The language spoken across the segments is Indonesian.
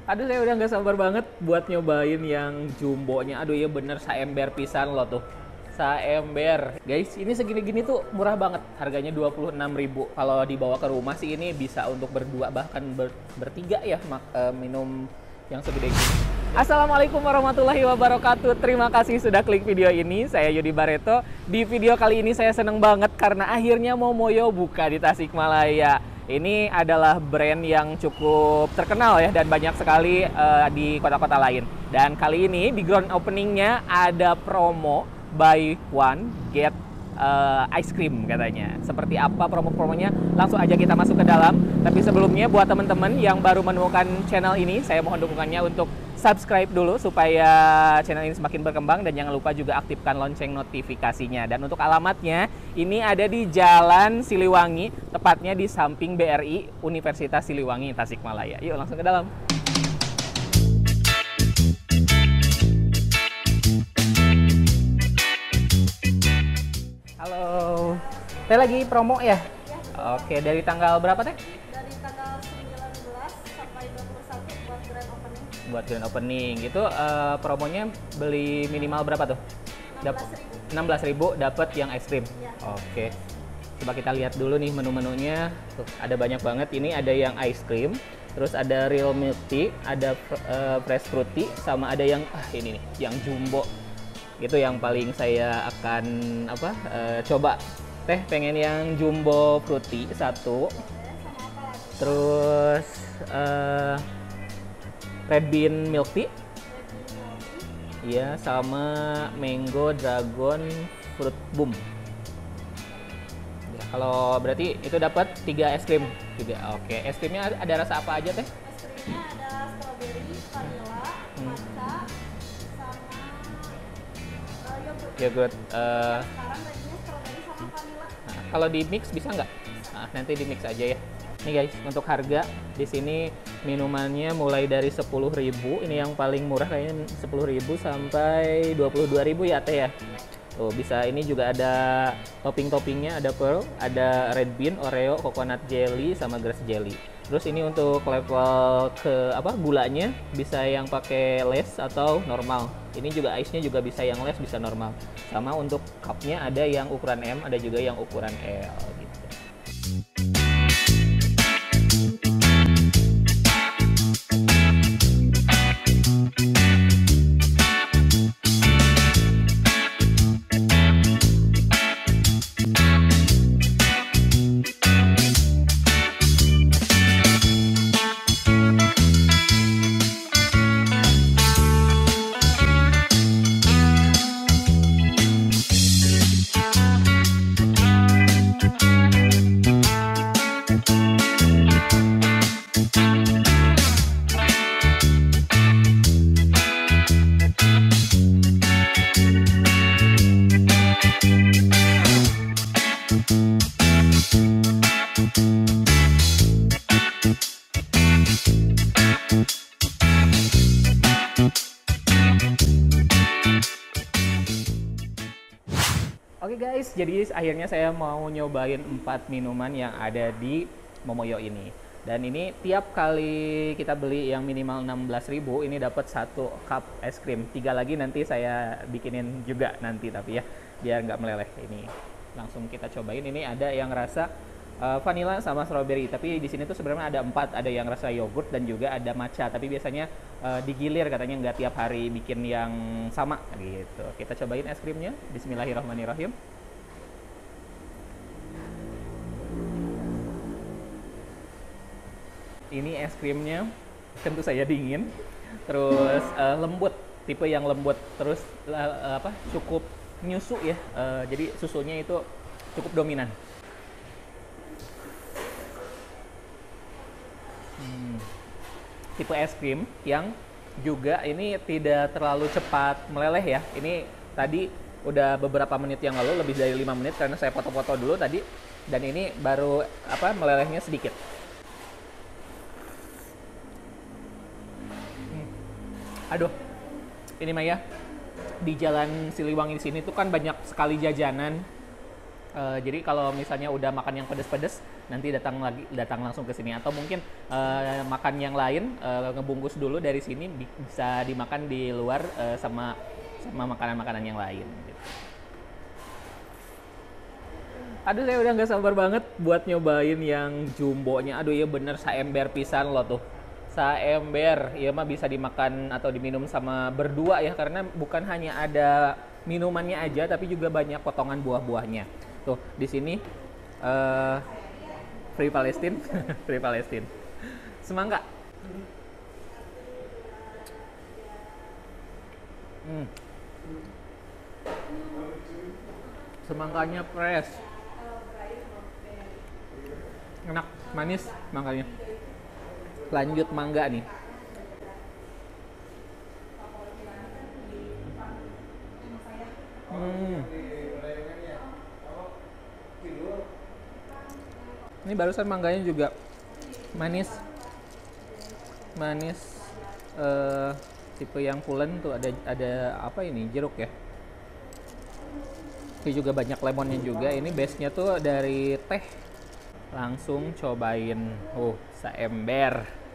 Aduh, saya udah nggak sabar banget buat nyobain yang jumbonya. Aduh, iya bener, saember pisan loh tuh. Saember. Guys, ini segini-gini tuh murah banget. Harganya 26.000. Kalau dibawa ke rumah sih ini bisa untuk berdua bahkan bertiga ya minum yang segede gini. Assalamualaikum warahmatullahi wabarakatuh. Terima kasih sudah klik video ini. Saya Yudi Bareto. Di video kali ini saya seneng banget karena akhirnya Momoyo buka di Tasikmalaya. Ini adalah brand yang cukup terkenal ya dan banyak sekali di kota-kota lain. Dan kali ini di grand openingnya ada promo buy one get ice cream katanya. Seperti apa promo-promonya? Langsung aja kita masuk ke dalam. Tapi sebelumnya buat teman-teman yang baru menemukan channel ini, saya mohon dukungannya untuk subscribe dulu supaya channel ini semakin berkembang dan jangan lupa juga aktifkan lonceng notifikasinya. Dan untuk alamatnya, ini ada di Jalan Siliwangi, tepatnya di samping BRI Universitas Siliwangi Tasikmalaya. Yuk langsung ke dalam. Halo, teh lagi promo ya? Oke, dari tanggal berapa teh? Dari tanggal 19 sampai 21 buat grand opening. Buat grand opening itu promonya beli minimal berapa tuh? 16.000 dapat yang es krim. Ya. Oke. Coba kita lihat dulu nih menu-menunya. Tuh, ada banyak banget. Ini ada yang ice cream, terus ada real milk tea, ada fresh fruity, sama ada yang ini nih, yang jumbo. Itu yang paling saya akan coba. Teh pengen yang jumbo fruity satu. Terus red bean milk tea. Iya, sama mango dragon fruit boom. Ya, kalau berarti itu dapat 3 es krim juga. Oke, es krimnya ada rasa apa aja teh? Es krimnya ada strawberry, vanilla, matcha, sama Yogurt. sekarang lagi strawberry sama vanilla. Nah, kalau di mix bisa nggak? Nah, nanti di mix aja ya. Nih guys, untuk harga di sini minumannya mulai dari 10.000. Ini yang paling murah kayaknya 10.000 sampai 22.000 ya teh ya. Tuh bisa, ini juga ada topping-toppingnya, ada pearl, ada red bean, oreo, coconut jelly, sama grass jelly. Terus ini untuk level ke gulanya bisa yang pakai less atau normal. Ini juga ice-nya juga bisa yang less, bisa normal. Sama untuk cupnya ada yang ukuran M, ada juga yang ukuran L gitu. Oke guys, jadi akhirnya saya mau nyobain 4 minuman yang ada di Momoyo ini. Dan ini tiap kali kita beli yang minimal 16.000, ini dapat 1 cup es krim. 3 lagi nanti saya bikinin juga nanti, tapi ya biar nggak meleleh. Ini langsung kita cobain. Ini ada yang rasa vanilla sama strawberry, tapi di sini tuh sebenarnya ada 4, ada yang rasa yogurt dan juga ada matcha, tapi biasanya digilir, katanya nggak tiap hari bikin yang sama gitu. Kita cobain es krimnya. Bismillahirrahmanirrahim. Ini es krimnya tentu saja dingin, terus lembut, tipe yang lembut, terus cukup nyusu ya, jadi susunya itu cukup dominan. Tipe es krim yang juga ini tidak terlalu cepat meleleh ya. Ini tadi udah beberapa menit yang lalu, lebih dari 5 menit karena saya foto-foto dulu tadi, dan ini baru melelehnya sedikit. Aduh, ini Maya, di Jalan Siliwangi sini tuh kan banyak sekali jajanan Jadi kalau misalnya udah makan yang pedes-pedes, nanti datang langsung ke sini. Atau mungkin makan yang lain, ngebungkus dulu dari sini bisa dimakan di luar sama makanan-makanan yang lain. Gitu. Aduh, saya udah nggak sabar banget buat nyobain yang jumbonya. Aduh, ya bener saember pisan loh tuh. Saember, ya mah bisa dimakan atau diminum sama berdua ya, karena bukan hanya ada minumannya aja, tapi juga banyak potongan buah-buahnya. Tuh, di sini Free Palestine, Free Palestine. Semangka. Hmm. Semangkanya fresh. Enak, manis makanya. Lanjut mangga nih. Ini barusan mangganya juga manis, manis. Tipe yang pulen tuh ada apa ini, jeruk ya. Ini juga banyak lemonnya juga. Ini base-nya tuh dari teh. Langsung cobain. Saember.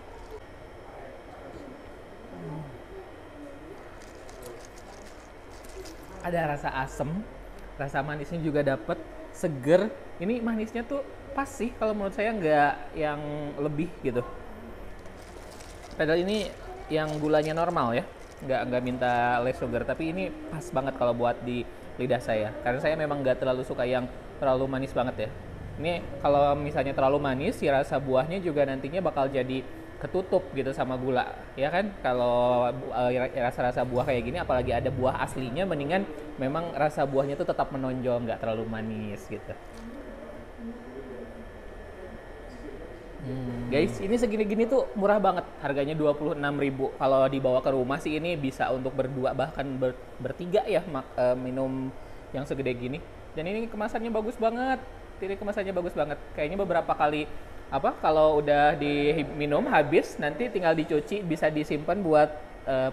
Ada rasa asem, rasa manisnya juga dapet, seger. Ini manisnya tuh pas sih, kalau menurut saya nggak yang lebih gitu. Padahal ini yang gulanya normal ya, nggak minta less sugar, tapi ini pas banget kalau buat di lidah saya. Karena saya memang nggak terlalu suka yang terlalu manis banget ya. Ini kalau misalnya terlalu manis, si rasa buahnya juga nantinya bakal jadi ketutup gitu sama gula, ya kan? Kalau rasa-rasa buah kayak gini, apalagi ada buah aslinya, mendingan memang rasa buahnya tuh tetap menonjol, nggak terlalu manis gitu. Guys, ini segini-gini tuh murah banget, harganya 26.000. Kalau dibawa ke rumah sih ini bisa untuk berdua, bahkan bertiga ya, minum yang segede gini. Dan ini kemasannya bagus banget. Ini kemasannya bagus banget. Kayaknya beberapa kali kalau udah diminum habis, nanti tinggal dicuci, bisa disimpan buat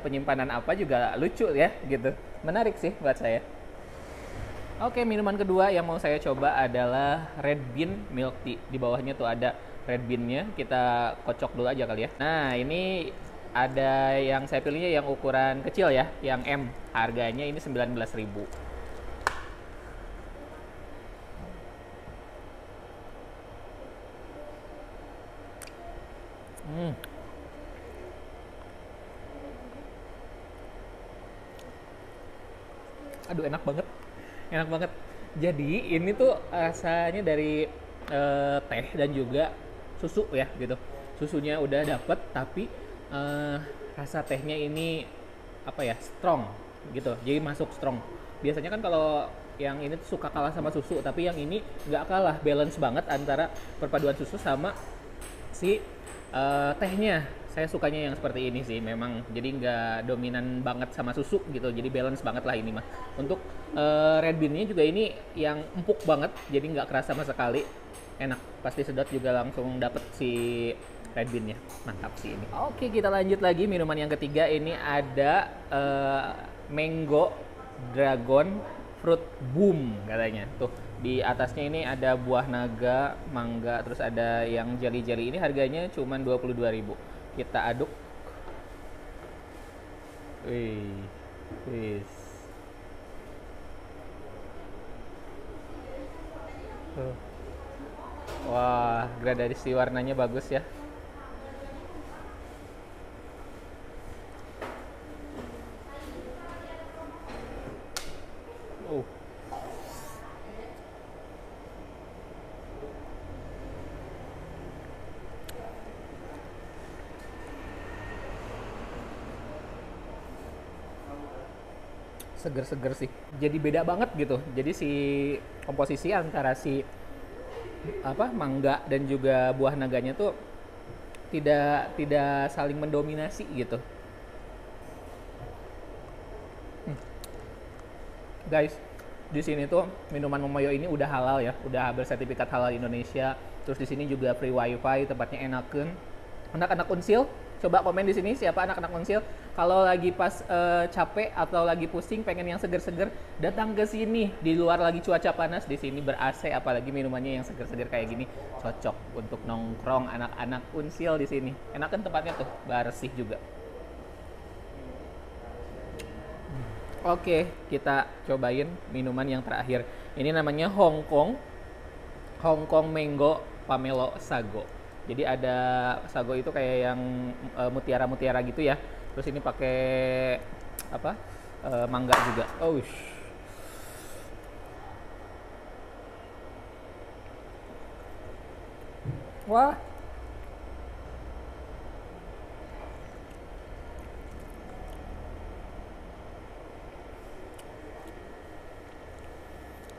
penyimpanan apa juga lucu ya gitu. Menarik sih buat saya. Oke, minuman kedua yang mau saya coba adalah Red Bean Milk Tea. Di bawahnya tuh ada Red Bean-nya. Kita kocok dulu aja kali ya. Nah, ini ada yang saya pilihnya yang ukuran kecil ya, yang M. Harganya ini 19.000. Aduh, enak banget. Enak banget. Jadi ini tuh rasanya dari teh dan juga susu ya gitu. Susunya udah dapet, tapi rasa tehnya ini strong gitu. Jadi masuk strong. Biasanya kan kalau yang ini tuh suka kalah sama susu, tapi yang ini nggak kalah, balance banget antara perpaduan susu sama si tehnya. Saya sukanya yang seperti ini sih, memang jadi nggak dominan banget sama susu gitu, jadi balance banget lah ini mah. Untuk Red Bean-nya juga ini yang empuk banget, jadi nggak kerasa sama sekali. Enak, pasti sedot juga langsung dapet si Red Bean-nya. Mantap sih ini. Oke, kita lanjut lagi minuman yang ketiga. Ini ada Mango Dragon Fruit Boom katanya. Tuh, di atasnya ini ada buah naga, mangga, terus ada yang jelly-jelly. Ini harganya cuma 22.000. Kita aduk. Wih. Wah, gradasi warnanya bagus ya. Seger-seger sih. Jadi beda banget gitu. Jadi si komposisi antara si mangga dan juga buah naganya tuh tidak saling mendominasi gitu. Guys, di sini tuh minuman Momoyo ini udah halal ya, udah bersertifikat halal Indonesia. Terus di sini juga free wifi, tempatnya enakeun. Anak-anak Unsil Coba komen di sini siapa anak-anak Unsil kalau lagi pas capek atau lagi pusing pengen yang seger-seger, datang ke sini. Di luar lagi cuaca panas, di sini ber-AC, apalagi minumannya yang seger-seger kayak gini cocok untuk nongkrong anak-anak Unsil di sini. Enak kan tempatnya tuh, bersih juga. Oke, kita cobain minuman yang terakhir. Ini namanya Hong Kong Mango Pamelo Sago. Jadi ada sago itu kayak yang mutiara-mutiara gitu ya. Terus ini pakai apa? Mangga juga. Oh, wah.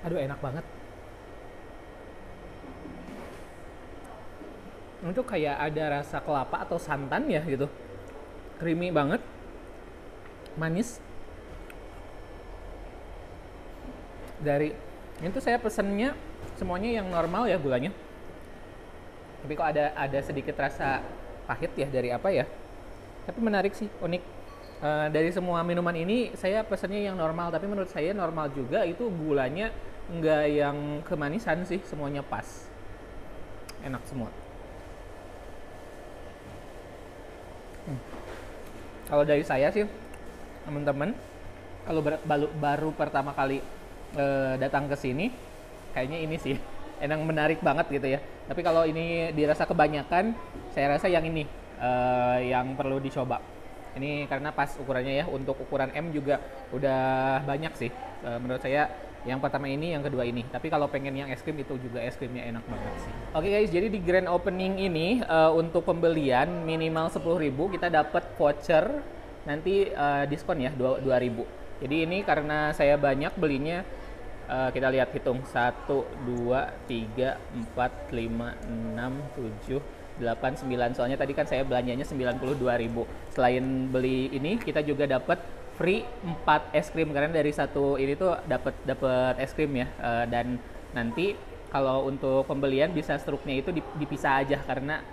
Aduh, enak banget. Itu kayak ada rasa kelapa atau santan ya gitu, creamy banget, manis. Dari ini tuh saya pesennya semuanya yang normal ya gulanya, tapi kok ada sedikit rasa pahit ya, dari apa ya, tapi menarik sih, unik. Dari semua minuman ini saya pesennya yang normal, tapi menurut saya normal juga itu gulanya nggak yang kemanisan sih, semuanya pas, enak semua. Kalau dari saya sih, teman-teman, kalau baru pertama kali datang ke sini, kayaknya ini sih enak, menarik banget gitu ya. Tapi kalau ini dirasa kebanyakan, saya rasa yang ini yang perlu dicoba. Ini karena pas ukurannya ya, untuk ukuran M juga udah banyak sih. Menurut saya yang pertama ini, yang kedua ini. Tapi kalau pengen yang es krim, itu juga es krimnya enak banget sih. Oke guys, jadi di grand opening ini untuk pembelian minimal 10.000 kita dapat voucher, nanti diskon ya 2.000. Jadi ini karena saya banyak belinya, kita lihat hitung 1, 2, 3, 4, 5, 6, 7, 8, 9. Soalnya tadi kan saya belanjanya 92.000. Selain beli ini, kita juga dapat free 4 es krim, karena dari satu ini tuh dapat es krim ya. Dan nanti kalau untuk pembelian bisa struknya itu dipisah aja, karena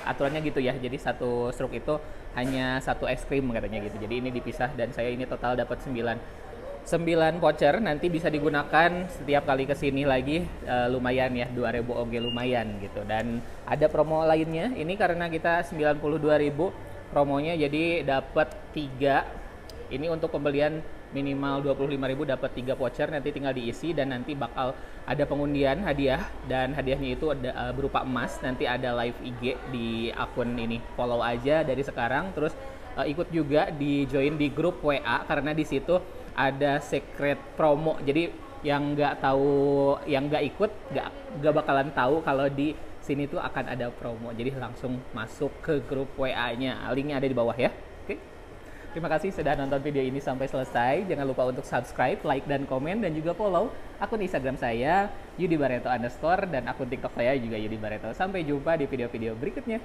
aturannya gitu ya. Jadi satu struk itu hanya satu es krim katanya gitu. Jadi ini dipisah, dan saya ini total dapat 9 voucher, nanti bisa digunakan setiap kali kesini lagi. Lumayan ya, 2.000 oge lumayan gitu. Dan ada promo lainnya, ini karena kita 92.000 promonya, jadi dapat 3. Ini untuk pembelian minimal 25.000 dapat 3 voucher, nanti tinggal diisi, dan nanti bakal ada pengundian hadiah, dan hadiahnya itu ada berupa emas. Nanti ada live IG di akun ini, follow aja dari sekarang. Terus ikut juga di join di grup WA, karena di situ ada secret promo. Jadi yang nggak tahu, yang nggak ikut nggak bakalan tahu kalau di sini tuh akan ada promo. Jadi langsung masuk ke grup WA-nya, linknya ada di bawah ya. Oke, terima kasih sudah nonton video ini sampai selesai. Jangan lupa untuk subscribe, like, dan komen, dan juga follow akun Instagram saya Yudi Barreto _ dan akun TikTok saya juga Yudi Barreto. Sampai jumpa di video-video berikutnya.